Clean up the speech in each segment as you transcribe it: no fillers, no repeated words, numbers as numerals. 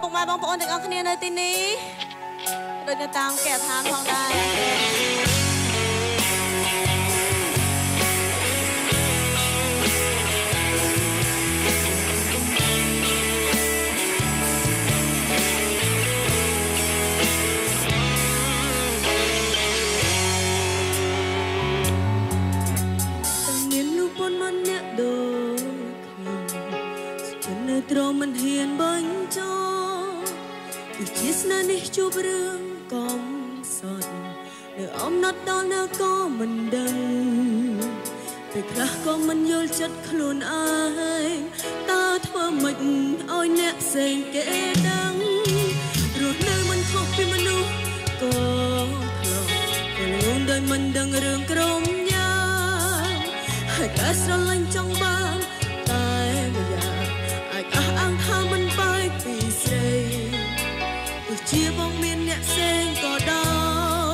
ពុកម៉ែបងប្អូនទាំងអស់គ្នានៅទីនេះដូចនៅតាមគេឋានផងដែរត្រង់មិនហ៊ានបាញ់ចោលជាស្នេហ៍នេះជួបរឿងកំសត់នៅអំណត់ដល់នៅក៏មិនដឹងពេលខ្លះក៏មិនយល់ចិត្តខ្លួនឯងតើធ្វើម៉េចឲ្យអ្នកផ្សេងគេដឹងរស់នៅមិនខុសពីមនុស្សក៏ធ្លាប់ក៏លងដោយមិនដឹងរឿងក្រំយ៉ាងហើយតែស្រឡាញ់ចង់បានតែម្យ៉ាងថាមិនបាយពីស្រីទោះជាបងមានអ្នកផ្សេងក៏ដោ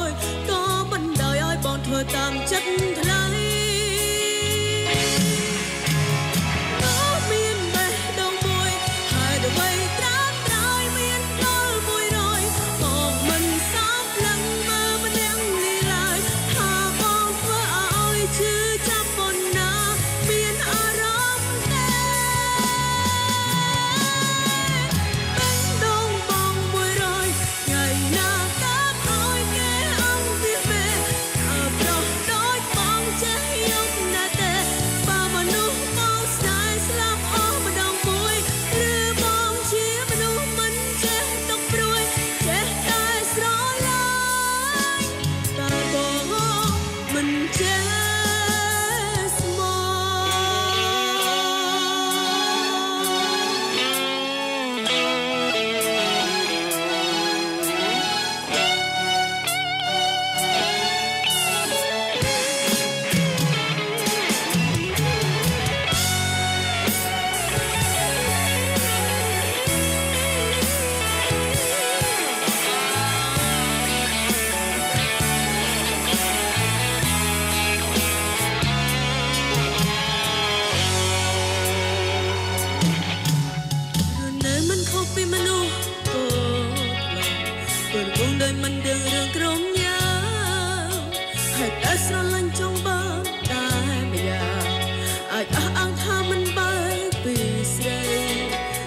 យក៏មិនដោយឲ្យបងធ្វើតាមចិត្តថ្លៃមានបេះដូងមួយហើយអ្វីត្រាំត្រោយមានដល់100បងមិនសមនឹងមើលម្នាក់នេះឡើយថាបងធ្វើឲ្យឈឺចាប់ប៉ុណ្ណាមានអារម្មណ៍មិនដឹងរឿងក្រំយ៉ាងហើយតែស្រឡាញ់ចង់បានតែម្យ៉ាងអាចអះអាងថាមិនបាយពីស្រី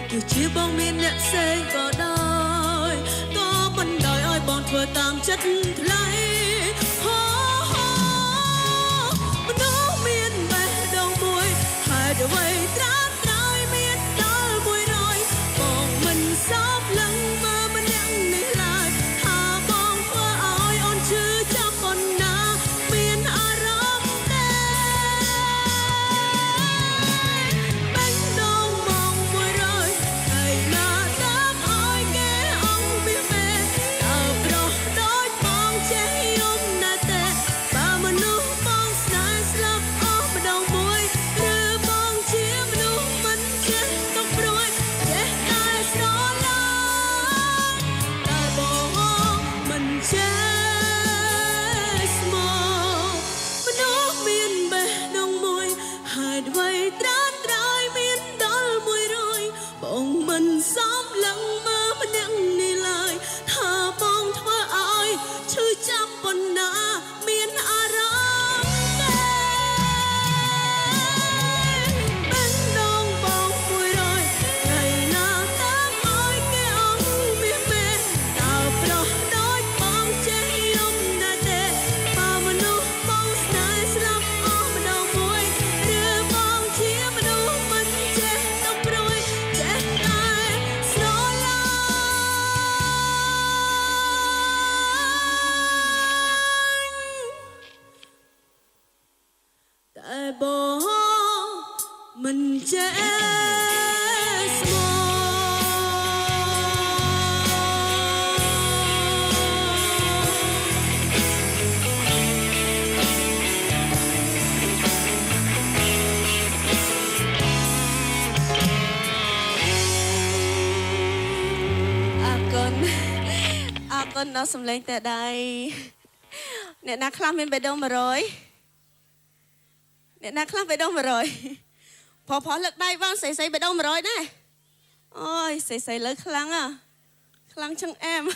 ទោះជាបងមានអ្នកផ្សេងក៏ដោយក៏មិនដោយឲ្យបងធ្វើតាមចិត្តថ្លៃមនុស្សមានបេះដូងមួយហើយអ្វីត្រាំត្រោយមានដល់100បងមិនសោកឡើងមើលម្នាក់នេះឡើយមានអារម្មណ៍បេះដូងបង100ហើយណាតាមឲ្យគេអង្គពីមេតើប្រុសដូចបងចេះយំណាស់ទេបើមនុស្សបងស្នេហ៍ស្លាប់អស់ម្ដងមួយឬបងជាមនុស្សមិនចេះទុកព្រួយចេះតែស្រឡាញ់តែបងមិនចេះអ្វីត្រាំត្រោយមានដល់100បងមិនសមឡើងមើលម្នាក់នេះឡើយថាបងធ្វើឲ្យឈឺចាប់ប៉ុណ្ណាមានអារម្មណ៍ទេបេះដូងបង100ថ្ងៃណាតាមឲ្យគេអង្គមានមេតើប្រុសដូចបងចេះយំណាស់ទេបើមនុស្សបងស្នេហ៍ស្លាប់អស់ម្ដងមួយជាមនុស្សមិនចេះទុកព្រួយចេះតែស្រឡាញ់តែបងមិនចេះស្មោះអរគុណដល់សម្លេងតែដៃអ្នកណាខ្លះមានបេះដូង100អ្នកណាខ្លះបេះដូង100ផលើកដៃបានស្រីបេះដូង100ដែរ ôi xầy xầy lớn khăn à khăn chân em